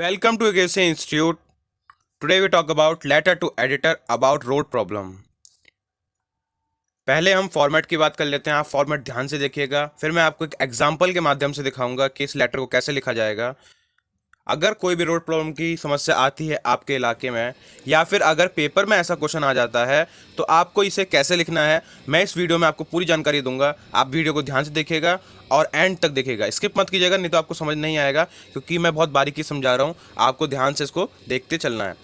Welcome to AKC Institute. Today we talk about letter to editor about road problem. पहले हम format की बात कर लेते हैं। आप फॉर्मेट ध्यान से देखिएगा, फिर मैं आपको एक एग्जांपल के माध्यम से दिखाऊंगा कि इस लेटर को कैसे लिखा जाएगा। अगर कोई भी रोड प्रॉब्लम की समस्या आती है आपके इलाके में, या फिर अगर पेपर में ऐसा क्वेश्चन आ जाता है तो आपको इसे कैसे लिखना है, मैं इस वीडियो में आपको पूरी जानकारी दूंगा। आप वीडियो को ध्यान से देखिएगा और एंड तक देखिएगा, स्किप मत कीजिएगा, नहीं तो आपको समझ नहीं आएगा, क्योंकि मैं बहुत बारीकी समझा रहा हूँ। आपको ध्यान से इसको देखते चलना है।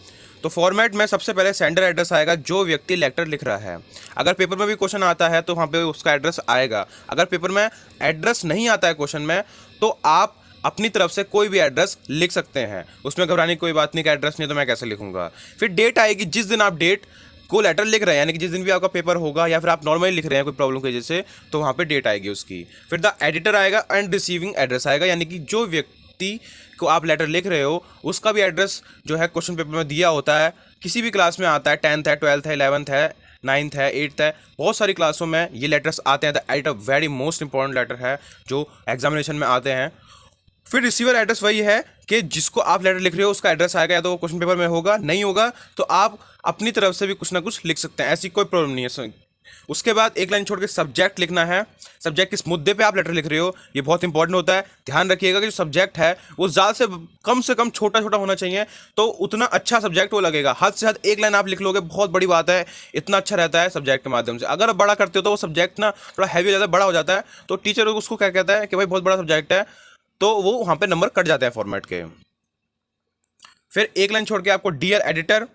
तो फॉर्मेट में सबसे पहले सेंडर एड्रेस आएगा, जो व्यक्ति लेटर लिख रहा है। अगर पेपर में भी क्वेश्चन आता है तो वहाँ पे उसका एड्रेस आएगा। अगर पेपर में एड्रेस नहीं आता है क्वेश्चन में, तो आप अपनी तरफ से कोई भी एड्रेस लिख सकते हैं, उसमें घबराने की कोई बात नहीं कि एड्रेस नहीं तो मैं कैसे लिखूंगा। फिर डेट आएगी, जिस दिन आप डेट को लेटर लिख रहे हैं, यानी कि जिस दिन भी आपका पेपर होगा या फिर आप नॉर्मली लिख रहे हैं कोई प्रॉब्लम की वजह से, तो वहाँ पे डेट आएगी उसकी। फिर द एडिटर आएगा एंड रिसीविंग एड्रेस आएगा, यानी कि जो व्यक्ति को आप लेटर लिख रहे हो उसका भी एड्रेस जो है क्वेश्चन पेपर में दिया होता है। किसी भी क्लास में आता है, 10th है, 12th है, 11th है, 9th है, 8th है, बहुत सारी क्लासों में ये लेटर्स आते हैं। The editor very most important letter है जो एग्जामिनेशन में आते हैं। फिर रिसीवर एड्रेस वही है कि जिसको आप लेटर लिख रहे हो उसका एड्रेस आएगा, या तो वो क्वेश्चन पेपर में होगा, नहीं होगा तो आप अपनी तरफ से भी कुछ ना कुछ लिख सकते हैं, ऐसी कोई प्रॉब्लम नहीं है। उसके बाद एक लाइन छोड़ के सब्जेक्ट लिखना है। सब्जेक्ट किस मुद्दे पे आप लेटर लिख रहे हो ये बहुत इंपॉर्टेंट होता है। ध्यान रखिएगा कि जो सब्जेक्ट है वो ज़्यादा से कम छोटा छोटा होना चाहिए, तो उतना अच्छा सब्जेक्ट वो लगेगा। हद से हद एक लाइन आप लिख लोगे, बहुत बड़ी बात है, इतना अच्छा रहता है सब्जेक्ट के माध्यम से। अगर आप बड़ा करते हो तो वो सब्जेक्ट ना थोड़ा हैवी हो जाता है, बड़ा हो जाता है, तो टीचर उसको क्या कहता है कि भाई बहुत बड़ा सब्जेक्ट है, तो वो वहां पे नंबर कट जाते हैं फॉर्मेट के। फिर एक लाइन छोड़ के आपको डियर एडिटर,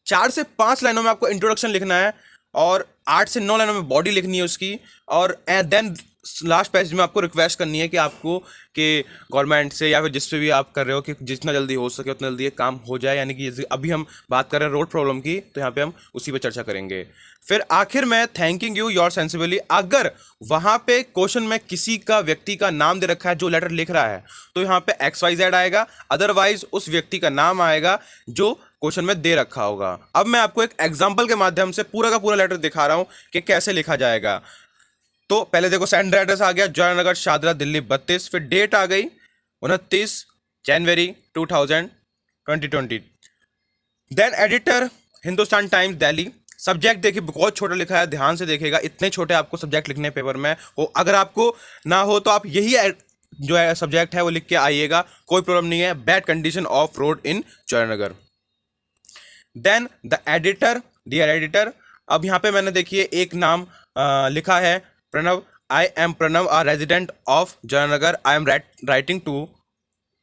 4 से 5 लाइनों में आपको इंट्रोडक्शन लिखना है और 8 से 9 लाइनों में बॉडी लिखनी है उसकी, और देन लास्ट पेज में आपको रिक्वेस्ट करनी है कि आपको कि गवर्नमेंट से या फिर जिससे भी आप कर रहे हो कि जितना जल्दी हो सके उतना जल्दी ये काम हो जाए। यानी कि अभी हम बात कर रहे हैं रोड प्रॉब्लम की, तो यहाँ पे हम उसी पे चर्चा करेंगे। फिर आखिर में थैंकिंग यू योर सेंसिबली। अगर वहां पे क्वेश्चन में किसी का व्यक्ति का नाम दे रखा है जो लेटर लिख रहा है, तो यहाँ पे XYZ आएगा, अदरवाइज उस व्यक्ति का नाम आएगा जो क्वेश्चन में दे रखा होगा। अब मैं आपको एक एग्जाम्पल के माध्यम से पूरा का पूरा लेटर दिखा रहा हूं कि कैसे लिखा जाएगा। तो पहले देखो, सेंडर एड्रेस आ गया जयनगर शादरा दिल्ली 32। फिर डेट आ गई 29 जनवरी 2020। Then editor Hindustan Times Delhi. Subject देखिए बहुत छोटा लिखा है, ध्यान से देखिएगा, इतने छोटे आपको सब्जेक्ट लिखने पेपर में हो। अगर आपको ना हो तो आप यही जो है सब्जेक्ट है वो लिख के आइएगा, कोई प्रॉब्लम नहीं है। Bad condition of road in Jayanagar. Then the editor, dear editor. अब यहाँ पे मैंने देखिए एक नाम लिखा है, Pranav. I am Pranav, a resident of Jayanagar. I am writing to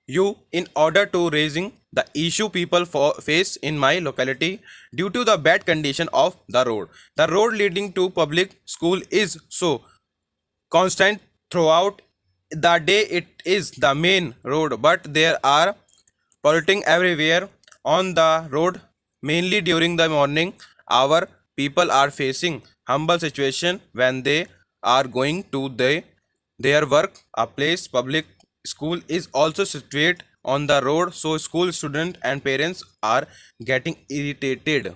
you in order to raising the issue people face in my locality due to the bad condition of the road. The road leading to public school is so constant throughout the day. It is the main road, but there are polluting everywhere on the road, mainly during the morning hour. People are facing humble situation when they are going to their work. A place public school is also situated on the road, so school student and parents are getting irritated.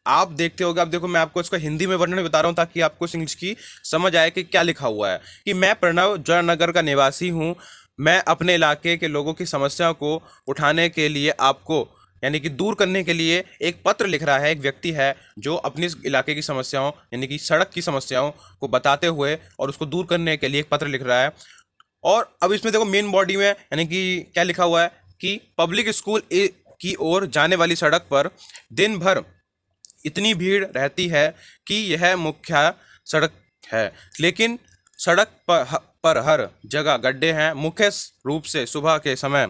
आप देखते होगे, अब देखो मैं आपको इसका हिंदी में वर्णन बता रहा हूँ ताकि आपको इस इंग्लिश की समझ आए कि क्या लिखा हुआ है। कि मैं प्रणव जयनगर का निवासी हूँ, मैं अपने इलाके के लोगों की समस्या को उठाने के लिए आपको यानी कि दूर करने के लिए एक पत्र लिख रहा है। एक व्यक्ति है जो अपने इलाके की समस्याओं यानी कि सड़क की समस्याओं को बताते हुए और उसको दूर करने के लिए एक पत्र लिख रहा है। और अब इसमें देखो मेन बॉडी में यानी कि क्या लिखा हुआ है कि पब्लिक स्कूल की ओर जाने वाली सड़क पर दिन भर इतनी भीड़ रहती है कि यह मुख्य सड़क है, लेकिन सड़क पर हर जगह गड्ढे हैं, मुख्य रूप से सुबह के समय।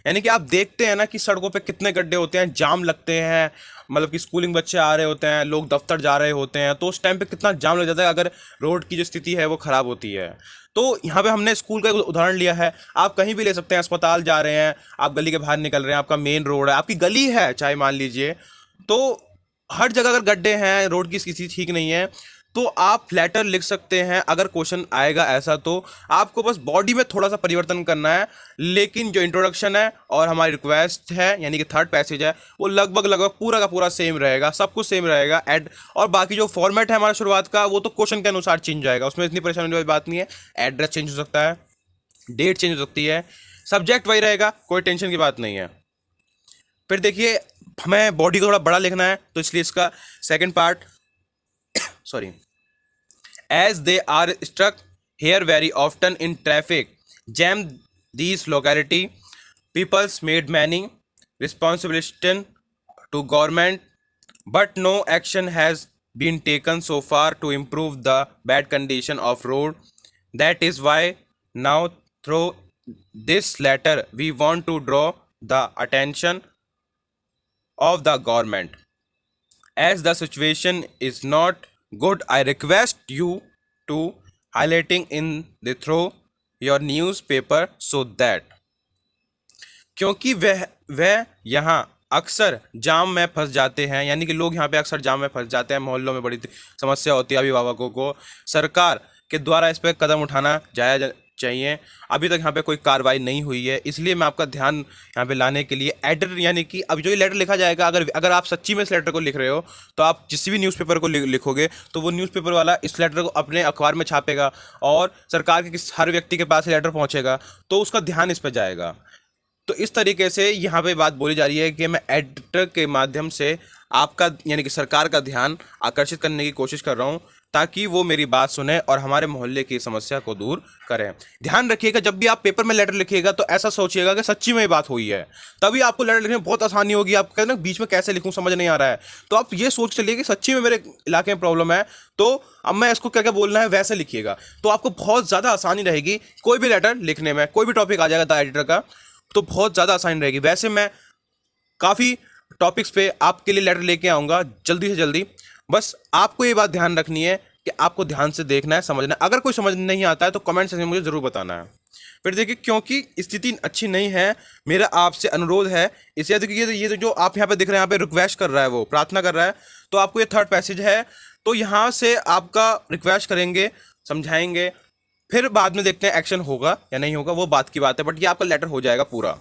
यानी कि आप देखते हैं ना कि सड़कों पे कितने गड्ढे होते हैं, जाम लगते हैं, मतलब कि स्कूलिंग बच्चे आ रहे होते हैं, लोग दफ्तर जा रहे होते हैं, तो उस टाइम पे कितना जाम लग जाता है अगर रोड की जो स्थिति है वो ख़राब होती है। तो यहाँ पे हमने स्कूल का एक उदाहरण लिया है, आप कहीं भी ले सकते हैं। अस्पताल जा रहे हैं, आप गली के बाहर निकल रहे हैं, आपका मेन रोड है, आपकी गली है चाहे मान लीजिए, तो हर जगह अगर गड्ढे हैं, रोड की स्थिति ठीक नहीं है, तो आप लेटर लिख सकते हैं। अगर क्वेश्चन आएगा ऐसा तो आपको बस बॉडी में थोड़ा सा परिवर्तन करना है, लेकिन जो इंट्रोडक्शन है और हमारी रिक्वेस्ट है यानी कि थर्ड पैसेज है वो लगभग पूरा का पूरा सेम रहेगा, सब कुछ सेम रहेगा। एड और बाकी जो फॉर्मेट है हमारा शुरुआत का वो तो क्वेश्चन के अनुसार चेंज जाएगा, उसमें इतनी परेशानी वाली बात नहीं है। एड्रेस चेंज हो सकता है, डेट चेंज हो सकती है, सब्जेक्ट वही रहेगा, कोई टेंशन की बात नहीं है। फिर देखिए, हमें बॉडी को थोड़ा बड़ा लिखना है, तो इसलिए इसका second part, sorry, as they are stuck here very often in traffic jam these locality peoples made many responsibility to government but no action has been taken so far to improve the bad condition of road. That is why now through this letter we want to draw the attention of the government. As the situation is not good, I request you to highlighting in the through your newspaper so that, क्योंकि वह यहाँ अक्सर जाम में फंस जाते हैं, यानी कि लोग यहाँ पे अक्सर जाम में फंस जाते हैं, मोहल्लों में बड़ी समस्या होती है, अभिभावकों को सरकार के द्वारा इस पर कदम उठाना चाहिए। अभी तक यहाँ पे कोई कार्रवाई नहीं हुई है, इसलिए मैं आपका ध्यान यहाँ पे लाने के लिए एडिटर, यानी कि अब जो ये लेटर लिखा जाएगा, अगर आप सच्ची में इस लेटर को लिख रहे हो तो आप जिस भी न्यूज़पेपर को लिखोगे तो वो न्यूज़पेपर वाला इस लेटर को अपने अखबार में छापेगा और सरकार के हर व्यक्ति के पास लेटर पहुँचेगा, तो उसका ध्यान इस पर जाएगा। तो इस तरीके से यहाँ पे बात बोली जा रही है कि मैं एडिटर के माध्यम से आपका, यानी कि सरकार का ध्यान आकर्षित करने की कोशिश कर रहा हूँ, ताकि वो मेरी बात सुने और हमारे मोहल्ले की समस्या को दूर करें। ध्यान रखिएगा, जब भी आप पेपर में लेटर लिखिएगा तो ऐसा सोचिएगा कि सच्ची में ये बात हुई है, तभी आपको लेटर लिखने में बहुत आसानी होगी। आप कहते हैं बीच में कैसे लिखूं, समझ नहीं आ रहा है, तो आप ये सोच चलिए कि सच्ची में मेरे इलाके में प्रॉब्लम है, तो अब मैं इसको क्या क्या बोलना है वैसे लिखिएगा, तो आपको बहुत ज़्यादा आसानी रहेगी कोई भी लेटर लिखने में। कोई भी टॉपिक आ जाएगा द एडिटर का तो बहुत ज़्यादा आसानी रहेगी। वैसे मैं काफ़ी टॉपिक्स पे आपके लिए लेटर लेके आऊँगा जल्दी से जल्दी, बस आपको ये बात ध्यान रखनी है कि आपको ध्यान से देखना है, समझना है। अगर कोई समझ नहीं आता है तो कमेंट सेक्शन में मुझे ज़रूर बताना है। फिर देखिए, क्योंकि स्थिति अच्छी नहीं है, मेरा आपसे अनुरोध है, इसे देखिए ये जो आप यहाँ पे दिख रहे हैं, यहाँ पे रिक्वेस्ट कर रहा है, वो प्रार्थना कर रहा है, तो आपको ये थर्ड पैसेज है, तो यहाँ से आपका रिक्वेस्ट करेंगे, समझाएंगे, फिर बाद में देखते हैं एक्शन होगा या नहीं होगा, वो बात की बात है, बट ये आपका लेटर हो जाएगा पूरा।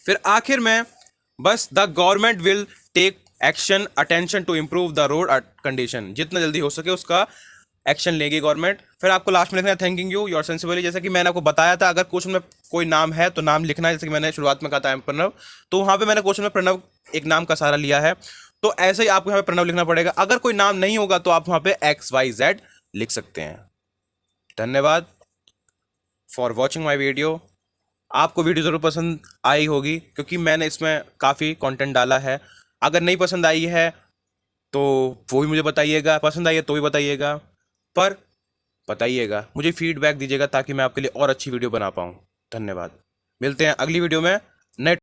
फिर आखिर में बस the government will take action attention to improve the road condition, जितना जल्दी हो सके उसका एक्शन लेगी गवर्नमेंट। फिर आपको लास्ट में लिखना है थैंकिंग यू योर सेंसिबली, जैसा कि मैंने आपको बताया था, अगर क्वेश्चन में कोई नाम है तो नाम लिखना है, जैसे कि मैंने शुरुआत में कहा था प्रणव, तो वहाँ पे मैंने क्वेश्चन में प्रणव एक नाम का सहारा लिया है, तो ऐसे ही आपको यहाँ पे प्रणव लिखना पड़ेगा। अगर कोई नाम नहीं होगा तो आप वहाँ पे XYZ लिख सकते हैं। धन्यवाद फॉर वॉचिंग माई वीडियो। आपको वीडियो ज़रूर पसंद आई होगी, क्योंकि मैंने इसमें काफ़ी कंटेंट डाला है। अगर नहीं पसंद आई है तो वो भी मुझे बताइएगा, पसंद आई है तो भी बताइएगा, पर बताइएगा, मुझे फीडबैक दीजिएगा ताकि मैं आपके लिए और अच्छी वीडियो बना पाऊँ। धन्यवाद, मिलते हैं अगली वीडियो में नए